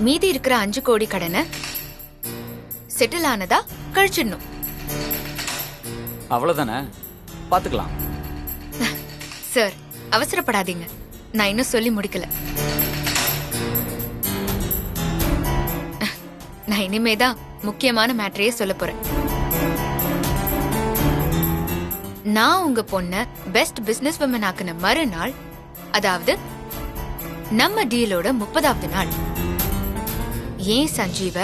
மீதி இருக்கிற 5 கோடி கடனை செட்டில் ஆனதா கழிச்சிடணும். அவ்வளவுதானே, பாத்துக்கலாம். சார் அவசரப்படாதீங்க, நான் இன்னும் சொல்லி முடிக்கல. நான் இனிமேதான் முக்கியமான மேட்டரையே சொல்ல போறேன். நான் உங்க பொண்ண பெஸ்ட் பிசினஸ் விமன் ஆக்குன மறுநாள், அதாவது நம்ம டீலோட 30வது நாள், ஏன் சஞ்சீவ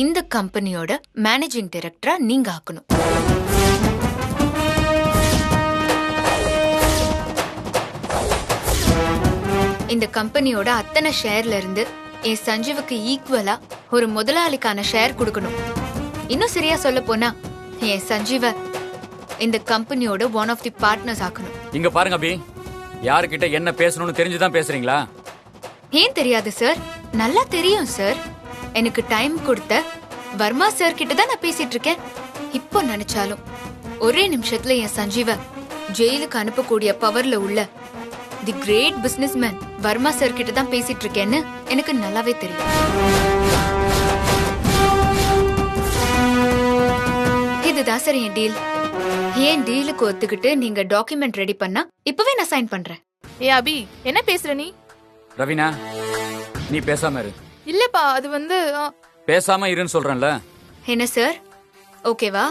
இந்த கம்பெனியோட மேனேஜிங் டைரக்டரா நீங்க ஆக்கணும். இந்த கம்பெனியோட அத்தனை ஷேர்ல இருந்து என் சஞ்சீவுக்கு ஈக்குவலா ஒரு முதலாளிக்கான ஷேர் கொடுக்கணும். இன்னும் சரியா சொல்ல போனா என் சஞ்சீவ இந்த கம்பெனியோட ஒன் ஆஃப் தி பார்ட்னர்ஸ் ஆக்கணும். இங்க பாருங்க அபி, யாருக்கிட்ட என்ன பேசணும்னு தெரிஞ்சுதான் பேசுறீங்களா? ஏன் தெரியாது சார், நல்லா தெரியும் சார். எனக்கு டைம் கொடுத்த வர்மா சார் கிட்ட தான் நான் பேசிட்டு இருக்கேன். இப்போ நினைச்சாலும் ஒரே நிமிஷத்துல என் சஞ்சீவ ஜெயிலுக்கு அனுப்பக்கூடிய பவர்ல உள்ள the great business man Varma sir கிட்ட தான் பேசிட்டு இருக்கேன்னு எனக்கு நல்லாவே தெரியும். இதுதான் சார் என் டீல். ஏன் டீலுக்கு ஒத்துக்கிட்டு நீங்க டாக்குமெண்ட் ரெடி பண்ணா இப்பவே நான் சைன் பண்றேன். ஏ அபி, என்ன பேசுற நீ? ரவீனா, நீ பேசாம இரு. இல்லப்பா, அது வந்து பேசாம இருன்னு சொல்றேன்ல. என்ன சார், ஓகேவா?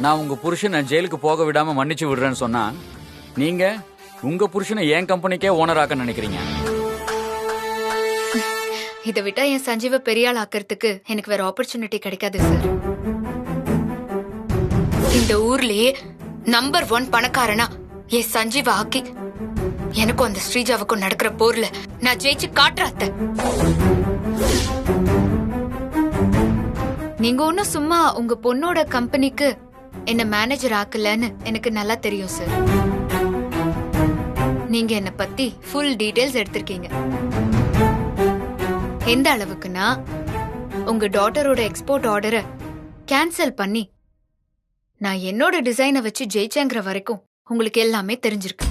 நான் உங்க புருஷனை ஜெயிலுக்கு போக விடாம மன்னிச்சு விடுறேன்னு சொன்னா, நீங்க உங்க புருஷனை என் கம்பெனிக்கே ஓனர் ஆக்க நினைக்கிறீங்க. இதை விட்டா என் சஞ்சீவ பெரிய ஆள் ஆக்கிறதுக்கு எனக்கு வேற ஆப்பர்ச்சுனிட்டி கிடைக்காது சார். இந்த ஊர்லயே நம்பர் 1 பணக்காரனா என் சஞ்சீவ ஆக்கி எனக்கும் அந்த ஸ்ரீஜாவுக்கும் நடக்கிற போர்ல நான் ஜெயிச்சு காட்டுறாத்த. நீங்க ஒன்னும் சும்மா உங்க பொண்ணோட கம்பெனிக்கு என்ன மேனேஜர் ஆக்கலன்னு எனக்கு நல்லா தெரியும் சார். நீங்க என்ன பத்தி ஃபுல் டீடைல்ஸ் எடுத்திருக்கீங்க. எந்த அளவுக்குன்னா, உங்க டாட்டரோட எக்ஸ்போர்ட் ஆர்டரை கேன்சல் பண்ணி நான் என்னோட டிசைனை வச்சு ஜெயிச்சேங்கிற வரைக்கும் உங்களுக்கு எல்லாமே தெரிஞ்சிருக்கு.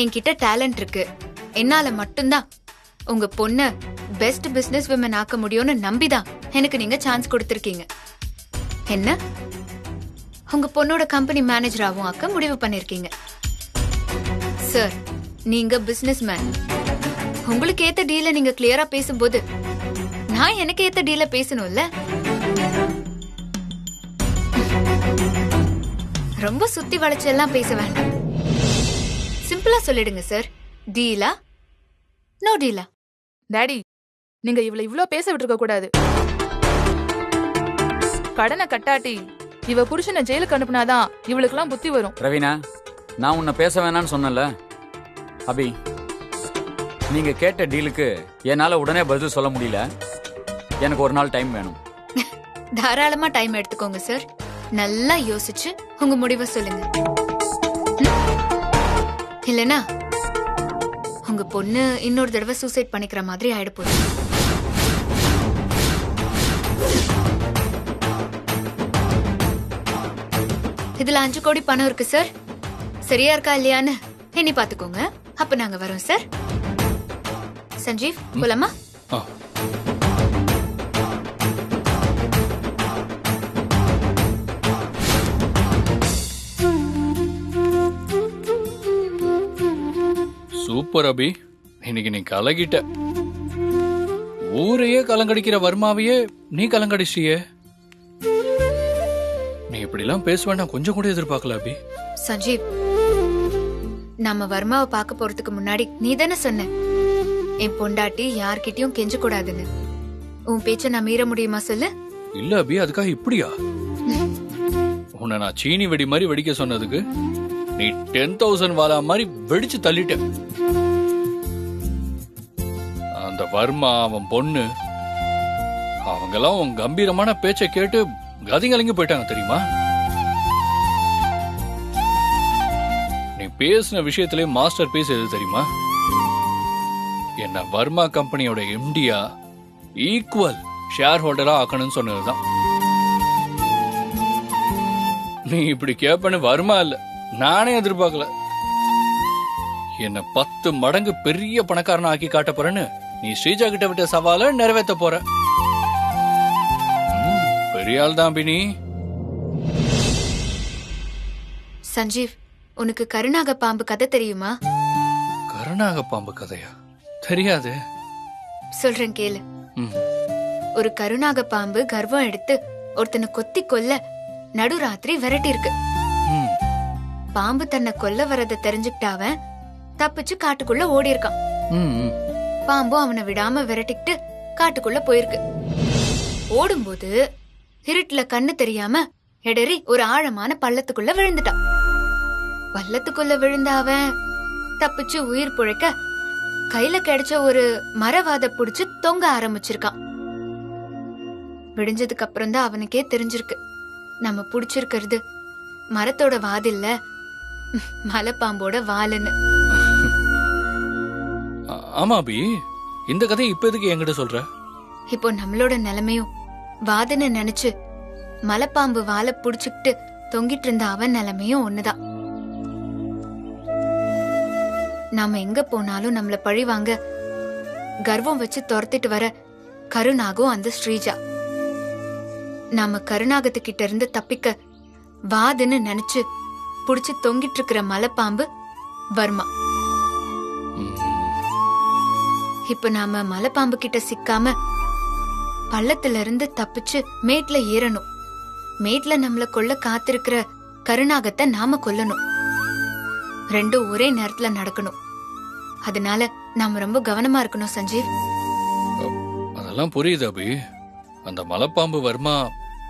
என்கிட்ட டேலண்ட் இருக்கு, என்னால மட்டும்தான் உங்க பொண்ண பெஸ்ட் பிசினஸ் விமன் ஆக்க முடியும்னு நம்பிதான் எனக்கு நீங்க சான்ஸ் கொடுத்திருக்கீங்க. என்ன, உங்க பொண்ணோட கம்பெனி மேனேஜராகவும் ஆக்க முடிவு பண்ணிருக்கீங்க. சார், நீங்க பிசினஸ் மேன். உங்களுக்கு ஏத்த டீல நீங்க கிளியரா பேசும்போது நான் எனக்கு ஏத்த டீல பேசணும்ல. ரொம்ப சுத்தி வளைச்செல்லாம் பேச வேண்டாம். சிம்பிளா சொல்லிடுங்க சார், டீலா நோ டீலா? டாடி, நீங்க இவ்ளோ பேச விட்டுருக்க கூடாது. கடனை கட்டாட்டி இவ புருஷனை ஜெயிலுக்கு அனுப்புனாதான் இவளுக்கெல்லாம் புத்தி வரும். ரவீனா, நான் உன்னை பேச வேணான்னு சொன்னல. அபி, நீங்க கேட்ட டீலுக்கு என்னால உடனே பதில் சொல்ல முடியல. எனக்கு ஒரு நாள் டைம் வேணும். தாராளமா டைம் எடுத்துக்கோங்க சார். நல்லா யோசிச்சு உங்க முடிவை சொல்லுங்க. இல்லனா உங்க பொண்ணு இன்னொரு தடவை சூசைட் பண்ணிக்கிற மாதிரி ஆயிட போகுது. இதுல 5 கோடி பணம் இருக்கு சார். சரியா இருக்கா இல்லையான்னு எண்ணி பாத்துக்கோங்க. அப்ப நாங்க வரோம் சார். சஞ்சீவ், போலாமா? சூப்பர் அபி, இன்னைக்கு நீ கலகிட்ட. ஊரையே கலங்கடிக்கிற வர்மாவையே நீ கலங்கடிச்சியே. நீ இப்படிலாம் பேசுவேன் நான் கொஞ்சம் கூட எதிர்பார்க்கல அபி. சஞ்சீவ், நம்ம வர்மாவை பார்க்க போறதுக்கு முன்னாடி நீ தானே சொன்ன என் பொண்டாட்டி யார்கிட்டயும் கெஞ்ச கூடாதுன்னு. உன் பேச்ச நான் மீற முடியுமா சொல்லு? இல்ல அபி, அதுக்காக இப்படியா? உன்னை நான் சீனி வெடி மாதிரி வெடிக்க சொன்னதுக்கு நீ 10,000 வாலா மாதிரி வெடிச்சு தள்ளிட்ட. அந்த வர்மா, அவன் பொண்ணு, அவங்கெல்லாம் உன் கம்பீரமான பேச்சை கேட்டு கதிகலங்கி போயிட்டாங்க தெரியுமா? நீ பேசின விஷயத்திலே மாஸ்டர் பீஸ் எது தெரியுமா? என்ன வர்மா கம்பெனியோட எம்டியா ஈக்குவல் ஷேர் ஹோல்டரா ஆக்கணும்னு சொன்னதுதான். நீ இப்படி கேப்பன்னு வர்மா இல்ல நானே எதிர்பார்க்கல. என்ன 10 மடங்கு பெரிய பணக்காரனா ஆக்கி காட்ட போறேன்னு நீ ஸ்ரீஜா கிட்ட விட்ட சவாலை நிறைவேற்ற போற. பெரிய ஆள் தான் அபி நீ. சஞ்சீவ், உனக்கு கருநாக பாம்பு கதை தெரியுமா? கருநாக பாம்பு கதையா? தெரியாது. சொல்றேன் கேளு. ம். ஒரு கருநாக பாம்பு கர்வம் எடுத்து ஒருத்தனை கொத்தி கொல்ல நடுராத்திரி விரட்டி இருக்கு. ம். பாம்பு தன்னை கொல்ல வரத தெரிஞ்சுக்கிட்ட அவன் தப்பிச்சு காட்டுக்குள்ள ஓடி இருக்கான். ம், ம். பாம்பும் அவனை விடாம விரட்டிக்கிட்டு காட்டுக்குள்ள போயிருக்கு. ஓடும்போது இருட்டுல கண்ணு தெரியாம இடறி ஒரு ஆழமான பள்ளத்துக்குள்ள விழுந்துட்டான். பள்ளத்துக்குள்ள விழுந்த அவன் தப்பிச்சு உயிர் பிழைக்க கையில கிடைச்ச ஒரு மரவாத புடிச்சு தொங்க ஆரம்பிச்சிருக்கான். விடிஞ்சதுக்கு அப்புறம் தான் அவனுக்கே தெரிஞ்சிருக்கு, நம்ம புடிச்சிருக்கிறது மரத்தோட வாதில்ல, மலைப்பாம்போட வாலுன்னு. ஆமா அபி, இந்த கதையை இப்ப எதுக்கு என்கிட்ட சொல்ற? இப்போ நம்மளோட நிலைமையும் வாதுன்னு நினைச்சு மலைப்பாம்பு வாலை புடிச்சுக்கிட்டு தொங்கிட்டு இருந்த அவன் நிலைமையும் ஒண்ணுதான். நாம எங்க போனாலும் நம்மள பழி வாங்க கர்வம் வச்சு துரத்திட்டு வர கருநாகம் அந்த ஸ்ரீஜா. நாம கருநாகத்துக்கிட்ட இருந்து தப்பிக்க வாதுன்னு நினைச்சு புடிச்சு தொங்கிட்டு இருக்கிற மலைப்பாம்பு வர்மா. இப்ப நாம மலைப்பாம்பு கிட்ட சிக்காம பள்ளத்துல இருந்து தப்பிச்சு மேட்ல ஏறணும். மேட்ல நம்மள கொல்ல காத்திருக்கிற கருநாகத்தை நாம கொல்லணும். ரெண்டும் ஒரே நேரத்துல நடக்கணும். அதனால நாம ரொம்ப கவனமா இருக்கணும் சஞ்சீவ். அதெல்லாம் புரியுது அபி. அந்த மலைப்பாம்பு வர்மா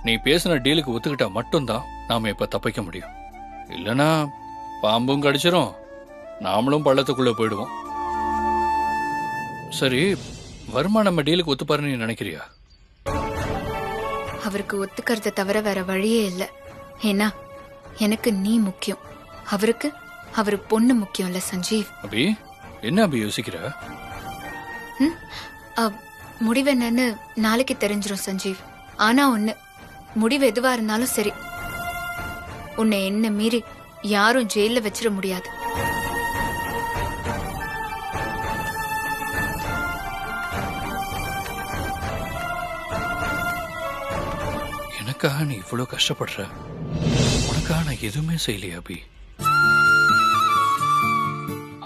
நீ பேசின டீலுக்கு ஒத்துக்கிட்டா மட்டும்தான் நாம இப்ப தப்பிக்க முடியும். இல்லனா பாம்பும் கடிச்சிரும், நாமளும் பள்ளத்துக்குள்ள போயிடுவோம். சரி, வர்மா நம்ம டீலுக்கு ஒத்துப்பாருன்னு நீ நினைக்கிறியா? அவருக்கு ஒத்துக்கறத தவிர வேற வழியே இல்ல. ஏன்னா எனக்கு நீ முக்கியம், அவருக்கு அவரு பொண்ணு முக்கியம் இல்ல சஞ்சீவ். அபி, என்ன அபி யோசிக்கிற? முடிவு என்னன்னு நாளைக்கு தெரிஞ்சிரும் சஞ்சீவ். ஆனா ஒண்ணு, முடிவு எதுவா இருந்தாலும் சரி, உன்னை என்ன மீறி யாரும் ஜெயில வச்சிட முடியாது. எனக்காக நீ இவ்வளவு கஷ்டப்படுற, உனக்காக நான் எதுவுமே செய்யலையா அபி?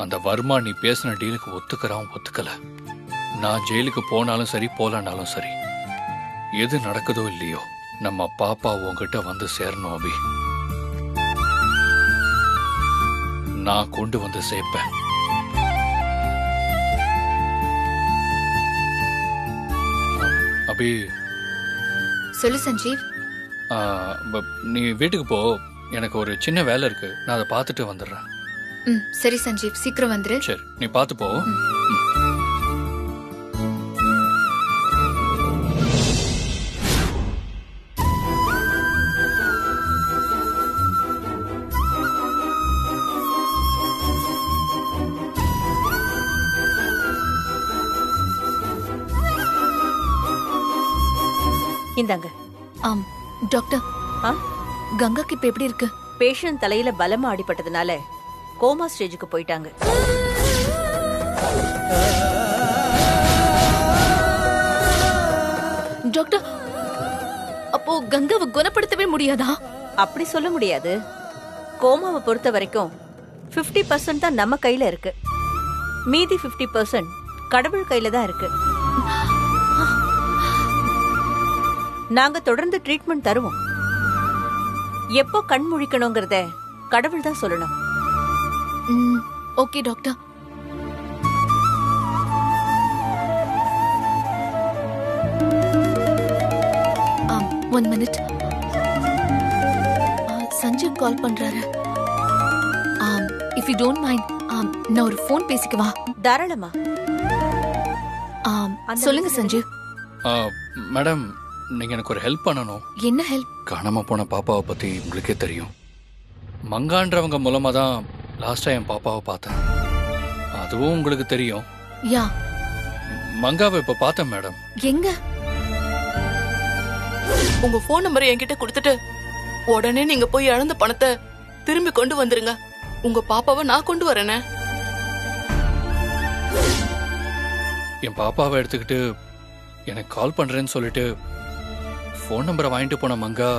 அந்த வர்மா நீ பேசின டீலுக்கு ஒத்துக்கிறான் ஒத்துக்கல, நான் ஜெயிலுக்கு போனாலும் சரி போலானாலும் சரி, எது நடக்குதோ இல்லையோ நம்ம பாப்பா உன்கிட்ட வந்து சேரணும் அபி. நான் கொண்டு வந்து சேர்ப்பேன். அபி, சொல்லு சஞ்சீவ். நீ வீட்டுக்கு போ, எனக்கு ஒரு சின்ன வேலை இருக்கு, நான் அதை பார்த்துட்டு வந்துடுறேன். சரி சஞ்சீவ், சீக்கிரம் வந்துரு. சரி, நீ பார்த்து போ. இந்தாங்க. ஆம் டாக்டர், கங்காக்கு இப்ப எப்படி இருக்கு? பேஷண்ட் தலையில பலமா அடிபட்டதுனால கோமா ஸ்டேஜுக்கு போயிட்டாங்க. டாக்டர், அப்போ கங்காவை குணப்படுத்தவே முடியாதா? அப்படி சொல்ல முடியாது. கோமாவை பொறுத்த வரைக்கும் 50% தான் நம்ம கையில இருக்கு, மீதி 50% கடவுள் கையில தான் இருக்கு. நாங்க தொடர்ந்து ட்ரீட்மெண்ட் தருவோம். எப்போ கண் முழிக்கணுங்கிறத கடவுள் தான் சொல்லணும். Okay doctor. One minute. Sanjeev call பண்றாரு. இஃப் யூ டோன்ட் மைண்ட், நான் ஒரு ஃபோன் பேசிக்கவா? தாராளமா. சொல்லுங்க சஞ்சீவ். மேடம், நீங்க எனக்கு ஒரு ஹெல்ப் பண்ணணும். என்ன ஹெல்ப்? காணாம போன பாப்பாவை பத்தி உங்களுக்கே தெரியும். மங்கான்றவங்க மூலமா தான் லாஸ்டா என் பாப்பாவை பார்த்தேன். அதுவும் உங்களுக்கு தெரியும். யா, மங்காவை இப்ப பார்த்தேன் மேடம். எங்க? உங்க போன் நம்பரை என்கிட்ட கொடுத்துட்டு உடனே நீங்க போய் இழந்த பணத்தை திரும்பி கொண்டு வந்துருங்க. உங்க பாப்பாவை நான் கொண்டு வரேனே. என் பாப்பாவை எடுத்துக்கிட்டு எனக்கு கால் பண்றேன்னு சொல்லிட்டு ஃபோன் நம்பரை வாங்கிட்டு போன மங்கா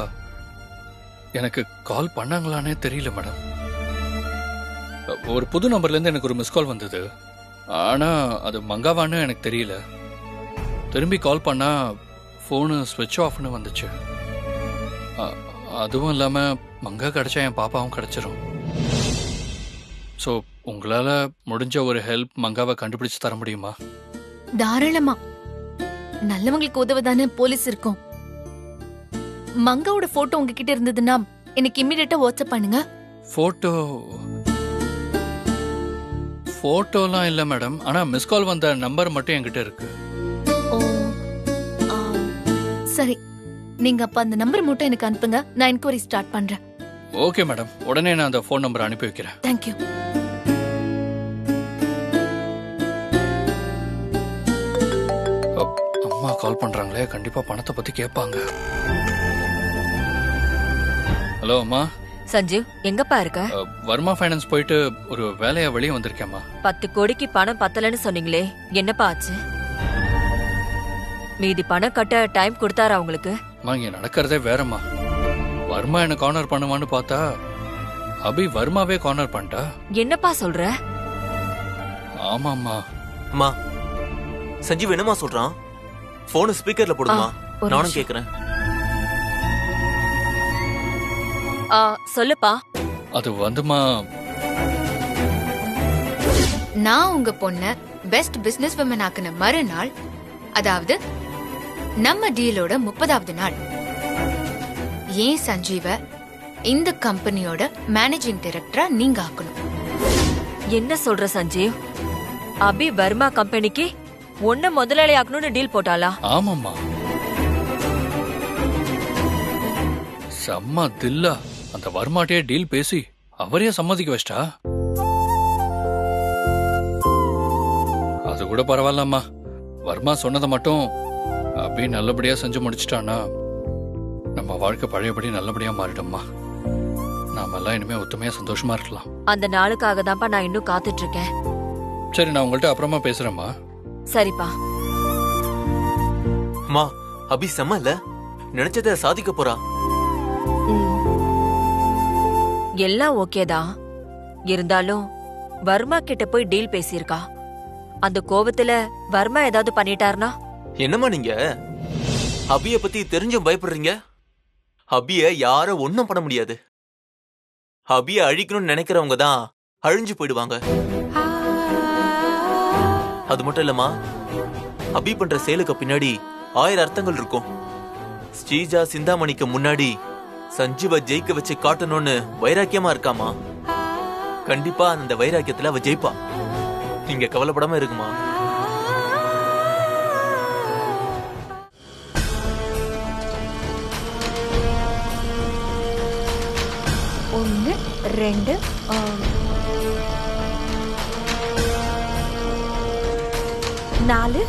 எனக்கு கால் பண்ணாங்களானே தெரியல மேடம். ஒரு புது நம்பர்ல இருந்து எனக்கு ஒரு மிஸ் கால் வந்தது. ஆனா அது மங்காவான்னு எனக்கு தெரியல. திரும்பி கால் பண்ணா ஃபோனு ஸ்விட்ச் ஆஃப்னு வந்துச்சு. அதுவும் இல்லாம மங்கா கிடைச்சா என் பாப்பாவும் கிடைச்சிரும். ஸோ உங்களால முடிஞ்ச ஒரு ஹெல்ப் மங்காவை கண்டுபிடிச்சு தர முடியுமா? தாராளமா. நல்லவங்களுக்கு உதவுதானே போலீஸ் இருக்கும். மங்காவோட போட்டோ உங்ககிட்ட இருந்ததுன்னா எனக்கு இம்மிடியேட்டா வாட்ஸ்அப் பண்ணுங்க. போட்டோலாம் இல்ல மேடம். ஆனா மிஸ் கால் வந்த நம்பர் மட்டும் என்கிட்ட இருக்கு. ஓ, சரி, நீங்க அப்ப அந்த நம்பர் மட்டும் எனக்கு அனுப்புங்க. நான் என்கொயரி ஸ்டார்ட் பண்றேன். ஓகே மேடம், உடனே நான் அந்த ஃபோன் நம்பர் அனுப்பி வைக்கிறேன். தேங்க்யூ. அம்மா கால் பண்றாங்களே, கண்டிப்பா பணத்தை பத்தி கேட்பாங்க. ஹலோ அம்மா. சஞ்சீவ், எங்கப்பா இருக்க? வர்மா ஃபைனான்ஸ் போயிட்டு ஒரு வேலையா வெளியே வந்திருக்கேம்மா. 10 கோடிக்கு பணம் பத்தலன்னு சொன்னீங்களே, என்னப்பா ஆச்சு? மீதி பணம் கட்ட டைம் கொடுத்தாரா உங்களுக்கு? அம்மா, இங்க நடக்கிறதே வேறம்மா. வர்மா என்ன கார்னர் பண்ணுவான்னு பார்த்தா அபி வர்மாவே கார்னர் பண்ணிட்டா. என்னப்பா சொல்ற? ஆமாம்மா. அம்மா, சஞ்சீவ் என்னமா சொல்றான்? போன் ஸ்பீக்கர்ல போடுமா, நானும் கேக்குறேன். சொல்லுப்பா. அது வந்துமா, நான் உங்க பொண்ண பெஸ்ட் பிசினஸ் விமன் ஆக்குன மறுநாள், அதாவது நம்ம டீலோட 30வது நாள், ஏன் சஞ்சீவ இந்த கம்பெனியோட மேனேஜிங் டைரக்டரா நீங்க ஆக்கணும். என்ன சொல்ற சஞ்சீவ்? அபி வர்மா கம்பெனிக்கு ஒன்ன முதலாளி ஆக்கணும்னு டீல் போட்டாளா? ஆமாம்மா. செம்ம தில்லா அந்த வர்மாட்டையே டீல் பேசி அவரையே சம்மதிக்க வச்சிட்டா. அது கூட பரவாயில்லம்மா. வர்மா சொன்னதை மட்டும் அபி நல்லபடியா செஞ்சு முடிச்சிட்டானா நம்ம வாழ்க்கை பழையபடி நல்லபடியா மாறிடும்மா. நாம எல்லாம் இனிமே ஒத்துமையா சந்தோஷமா இருக்கலாம். அந்த நாளுக்காக தான்ப்பா நான் இன்னும் காத்துட்டு இருக்கேன். சரி, நான் உங்கள்கிட்ட அப்புறமா பேசுறேம்மா. சரிப்பா. அம்மா, அபி செம்ம இல்ல, நினைச்சத சாதிக்க போறா. எல்லாம் ஓகேதான். இருந்தாலும் வர்மா கிட்ட போய் டீல் பேசியிருக்கா. அந்த கோபத்துல வர்மா ஏதாவது பண்ணிட்டாருனா? என்னம்மா நீங்க அபிய பத்தி தெரிஞ்சும் பயப்படுறீங்க? அபிய யாரும் ஒண்ணும் பண்ண முடியாது. அபிய அழிக்கணும்னு நினைக்கிறவங்க தான் அழிஞ்சு போயிடுவாங்க. அது மட்டும் இல்லம்மா, அபி பண்ற செயலுக்கு பின்னாடி 1000 அர்த்தங்கள் இருக்கும். ஸ்ரீஜா சிந்தாமணிக்கு முன்னாடி சஞ்சீவ ஜெயிக்க வச்சு காட்டணும்னு வைராக்கியமா இருக்காமா. கண்டிப்பா அந்த வைராக்கியத்துல அவ ஜெயிப்பா. நீங்க கவலைப்படாம இருக்குமா. ஒன்று 2 4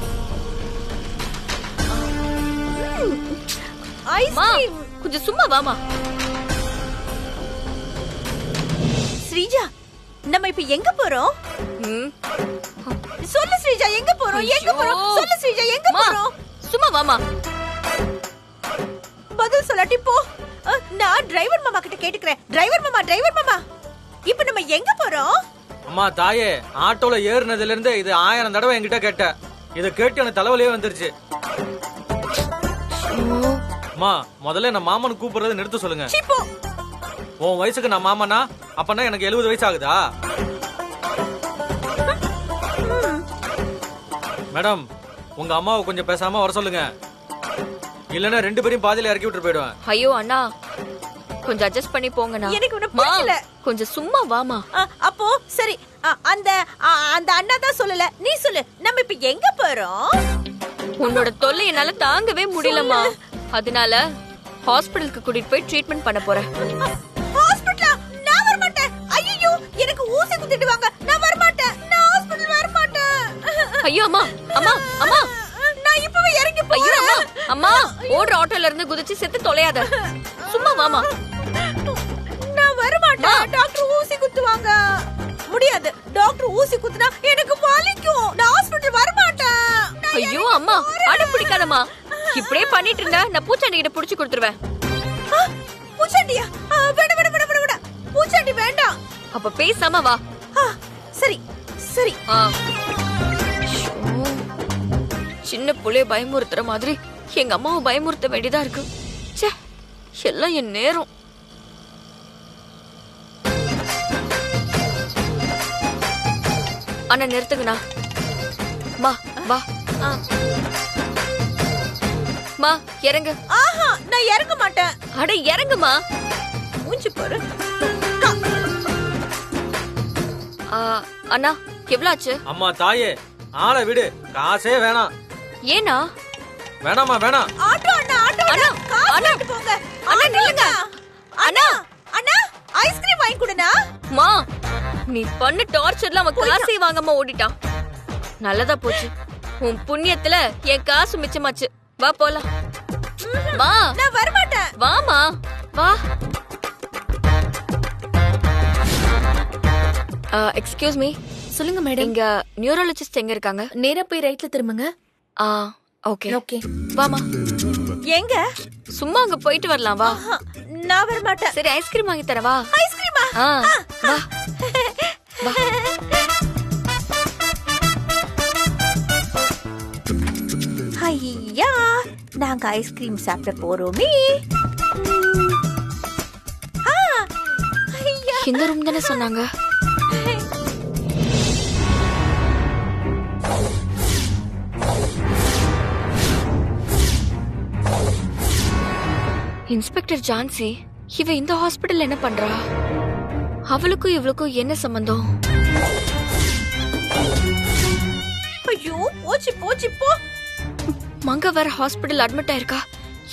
ஐஸ்கிரீம். கொஞ்சம் சும்மா வாமா. ஸ்ரீஜா, நம்ம இப்ப எங்க போறோம்? சொல்லு ஸ்ரீஜா, எங்க போறோம்? எங்க போறோம்? சொல்லு ஸ்ரீஜா, எங்க போறோம்? சும்மா வாமா. பதில் சொல்லாட்டி போ. நான் டிரைவர் மாமா கிட்ட கேட்டுக்கிறேன். டிரைவர் மாமா, இப்ப நம்ம எங்க போறோம்? அம்மா தாயே, ஆட்டோல ஏறினதுல இருந்து இது 1000 தடவை என்கிட்ட கேட்ட. இத கேட்டு எனக்கு தலைவலியே வந்துருச்சு. அம்மா, முதல்ல நான் மாமன் கூப்பிடுறதை நிறுத்த சொல்லுங்க. உன் வயசுக்கு நான் மாமனா, அப்பனா எனக்கு 70 வயசு ஆகுதா? மேடம், உங்க அம்மாவை கொஞ்சம் பேசாம வர சொல்லுங்க. இல்லன்னா 2 பேரையும் பாதியில இறக்கி விட்டு போயிடுவேன். ஐயோ அண்ணா, கொஞ்சம் அட்ஜஸ்ட் பண்ணி போங்கண்ணா. எனக்கு உன்னை புரியல. கொஞ்சம் சும்மா வாமா. அப்போ சரி, அந்த அண்ணா தான் சொல்லல, நீ சொல்லு. நம்ம இப்ப எங்க போறோம்? உன்னோட தொல்லை என்னால தாங்கவே முடியலமா. அதனால ஹாஸ்பிடலுக்கு கூட்டிட்டு போய் ட்ரீட்மெண்ட் பண்ண போறேன். ஹாஸ்பிடலா? நான் வர மாட்டேன். ஐயோ, எனக்கு ஊசி குத்திடுவாங்க. நான் வர மாட்டேன். நான் ஹாஸ்பிடல் வர மாட்டேன். ஐயோ அம்மா, அம்மா, அம்மா, நான் இப்பவே இறங்கி போறேன். ஐயோ அம்மா, அம்மா, ஓடுற ஆட்டோல இருந்து குதிச்சு செத்து தொலையாத. சும்மா வாமா. நான் வர மாட்டேன். டாக்டர் ஊசி குத்துவாங்க. முடியாது. டாக்டர் ஊசி குத்துனா எனக்கு வலிக்கும். நான் ஹாஸ்பிடல் வர மாட்டேன். ஐயோ அம்மா அடம் பிடிக்காதம்மா. இப்படியே பண்ணிட்டு இருந்தா நான் பூச்சாண்டி கிட்ட புடிச்சு கொடுத்துருவேன். பூச்சாண்டியா? வேணாம் வேணாம் வேணாம் வேணாம், பூச்சாண்டி வேண்டாம். அப்ப பேசாம வா. சரி சரி. சின்ன புள்ளைய பயமுறுத்துற மாதிரி எங்க அம்மாவை பயமுறுத்த வேண்டியதா இருக்கு. ச்சே, எல்லாம் என் நேரம். அண்ணா நிறுத்துங்கண்ணா. மா வா. மா இறங்கு. ஆஹா, நான் இறங்க மாட்டேன். அட இறங்குமா. மூஞ்சி பாரு. அண்ணா எவ்வளவு ஆச்சு? அம்மா தாயே, ஆளை விடு, காசே வேணாம். ஏனா? வேணாமா வேணாம். ஆட்டோ அண்ணா, ஆட்டோ அண்ணா, காசு அண்ணா. எடுத்து போங்க. அண்ணா நில்லுங்க. அண்ணா அண்ணா, ஐஸ்கிரீம் வாங்கி கொடுண்ணா. மா நீ பண்ண டார்ச்சர்ல அவன் காசே வாங்காம ஓடிட்டான். நல்லதா போச்சு, உன் புண்ணியத்துல என் காசு மிச்சமாச்சு. வா போலாம். வா. நான் வர மாட்டேன். வாமா வா. Excuse me. சொல்லுங்க மேடம். இங்க நியூரோலஜிஸ்ட் எங்க இருக்காங்க? நேரா போய் ரைட்ல திரும்புங்க. Okay okay. வாமா. எங்க? சும்மா அங்க போயிட்டு வரலாம் வா. நான் வர மாட்டேன். சரி ஐஸ்கிரீம் வாங்கி தரவா? ஐஸ்கிரீமா? வா வா. ஐயா, நாங்க ஐஸ்கிரீம் சாப்பிட போறோமே. இந்த ரூம் தானே சொன்னாங்க. இன்ஸ்பெக்டர் ஜான்சி இவ இந்த ஹாஸ்பிடல் என்ன பண்றா? அவளுக்கும் இவளுக்கும் என்ன சம்பந்தம்? ஐயோ, போச்சு போச்சு போ. மங்க வேற ஹாஸ்பிடல் அட்மிட் ஆயிருக்கா.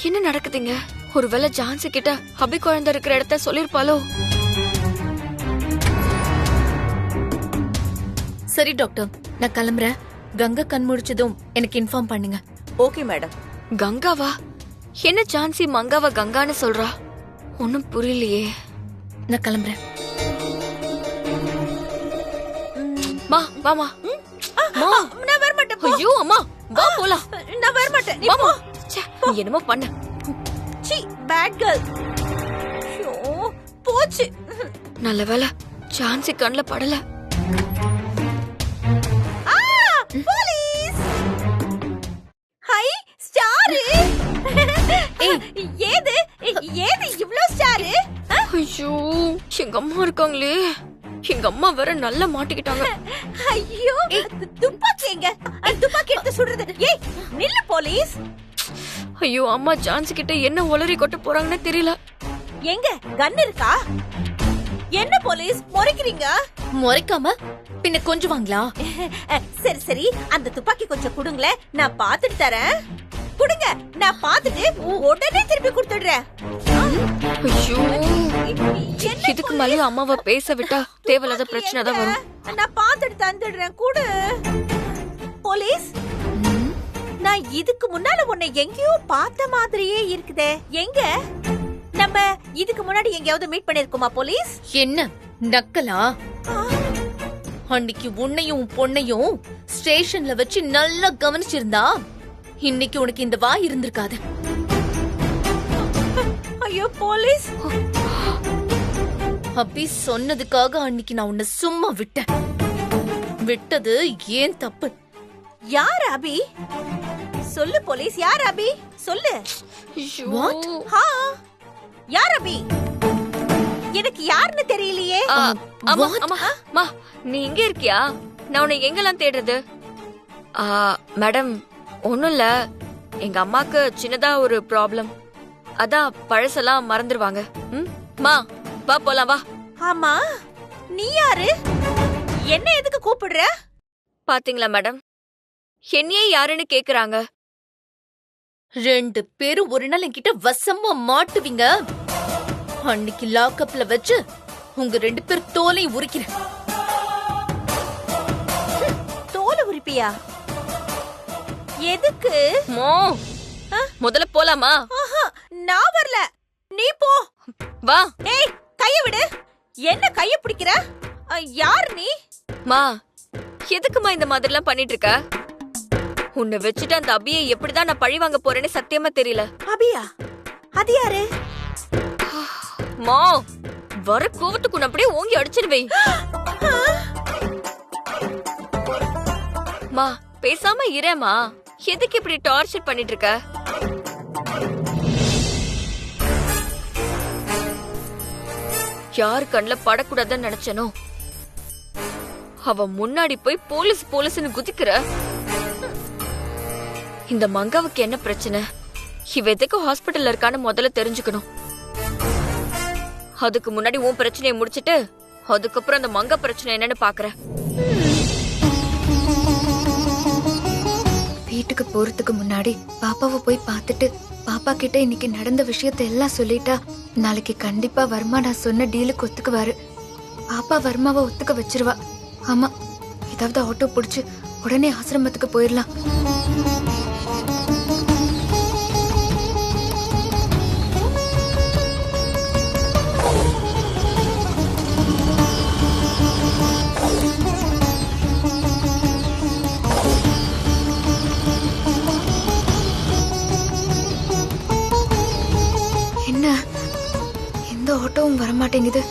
என்ன நடக்குதுங்க? ஒருவேளை ஜான்சி கிட்ட அபி குழந்தை இருக்கிற இடத்த சொல்லிருப்பாளோ? சரி டாக்டர், நான் கிளம்புறேன். கங்கா கண் முடிச்சதும் எனக்கு இன்ஃபார்ம் பண்ணுங்க. Okay madam. கங்காவா? என்ன ஜான்சி மங்காவ கங்கான்னு சொல்றா? ஒன்னும் புரியலையே. நான் கிளம்புறேன். மா வாமா. நான் வர மாட்டேன். ஐயோ அம்மா வா போலாம். நான் வர மாட்டேன். நீ வாமா. போ. ச்சே, நீ என்னமோ பண்ண. சீ, பேட் கேர்ள். ஐயோ, போச்சு. நல்ல வேளை ஜான்சி கண்ணுல படல. போலீஸ். High, star. ஏது ஏது இவ்ளோ ஸ்டார்? ஐயோ, எங்க அம்மா இருக்காங்களே. எங்க அம்மா வேற நல்லா மாட்டிக்கிட்டாங்க. ஐயோ, துப்பாக்கி எங்க? துப்பாக்கி எடுத்து சுடுறது. ஏய் நில்லு போலீஸ். ஐயோ, அம்மா ஜான்சி கிட்ட என்ன உளறி கொட்ட போறாங்கன்னு தெரியல. எங்க கன் இருக்கா? என்ன போலீஸ் முறைக்கிறீங்க? முறைக்காம பின்ன கொஞ்சம் வாங்களா? சரி சரி, அந்த துப்பாக்கி கொஞ்சம் குடுங்களேன், நான் பாத்துட்டு தரேன். குடுங்க, நான் பாத்துட்டு உடனே திருப்பி கொடுத்துடுறேன். ஐயோ, இதுக்கு மேலே அம்மாவை பேச விட்டா தேவையில்லாத பிரச்சனை தான் வரும். நான் பாத்துட்டு தந்துடுறேன். குடு போலீஸ். நான் இதுக்கு முன்னால உன்னை எங்கேயோ பார்த்த மாதிரியே இருக்குதே. எங்க? நம்ம இதுக்கு முன்னாடி எங்கேயாவது மீட் பண்ணிருக்கோமா போலீஸ்? என்ன நக்கலா? அன்னைக்கு உன்னையும் பொண்ணையும் ஸ்டேஷன்ல வச்சு நல்லா கவனிச்சிருந்தா இன்னைக்கு உனக்கு இந்த வாய் இருந்திருக்காது. ஐயோ போலீஸ், அப்படி சொன்னதுக்காக அன்னைக்கு நான் உன்னை சும்மா விட்டேன். விட்டது ஏன் தப்பு. யார் அபி? சொல்லு போலீஸ், யார் அபி? சொல்லு. What? யார் அபி? எனக்கு யாருன்னு தெரியலையே. அம்மா அம்மா அம்மா, நீ இங்க இருக்கியா? நான் உன்னை எங்கெல்லாம் தேடுறது? மேடம், ஒண்ணும் இல்ல, எங்க அம்மாக்கு சின்னதா ஒரு ப்ராப்ளம். அதான் பழசெல்லாம் மறந்துடுவாங்க. மா வா போலாம் வா. ஆமா, நீ யாரு? என்ன எதுக்கு கூப்பிடுற? பாத்தீங்களா மேடம், என்னையே யாருன்னு கேக்குறாங்க. ரெண்டு பேரும் ஒரு நாள் என்கிட்ட வசமா மாட்டுவீங்க. அன்னைக்கு லாக்அப்ல வச்சு உங்க ரெண்டு பேர் தோலை உரிக்கிறேன். தோலை உரிப்பியா? எதுக்கு? முதல்ல போலாமா? நான் வரல, நீ போ. வா. ஏய், கைய விடு. என்ன கைய பிடிக்கிற? யார் நீ? மா, எதுக்குமா இந்த மாதிரிலாம் பண்ணிட்டு இருக்க? உன்னை வச்சுட்டு அந்த அபியை எப்படிதான் நான் பழி வாங்க போறேன்னு சத்தியமா தெரியல. அபியா? அது யாரு? மா வர கோவத்துக்கு உன்னை அப்படியே ஓங்கி அடிச்சிருவே. மா பேசாம இரேமா, எதுக்கு இப்படி டார்ச்சர் பண்ணிட்டு இருக்க? யார் கண்ணுல படக்கூடாதுன்னு நினைச்சனோ அவ முன்னாடி போய் போலீஸ் போலீஸ்னு குதிக்கிற. இந்த மங்காவுக்கு என்ன பிரச்சனை? இவ எதுக்கு ஹாஸ்பிட்டல்ல இருக்கான்னு முதல்ல தெரிஞ்சுக்கணும். அதுக்கு முன்னாடி உன் பிரச்சனையை முடிச்சிட்டு அதுக்கப்புறம் அந்த மங்க பிரச்சனை என்னன்னு பாக்குறேன். வீட்டுக்கு போறதுக்கு முன்னாடி பாப்பாவை போய் பார்த்துட்டு பாப்பா கிட்ட இன்னைக்கு நடந்த விஷயத்தை எல்லாம் சொல்லிட்டா நாளைக்கு கண்டிப்பா வர்மா நான் சொன்ன டீலுக்கு ஒத்துக்குவாரு. பாப்பா வர்மாவை ஒத்துக்க வச்சிருவா. ஆமா, ஏதாவது ஆட்டோ பிடிச்சு உடனே ஆசிரமத்துக்கு போயிடலாம். என்ன, எந்த ஆட்டோவும் வரமாட்டேங்குது.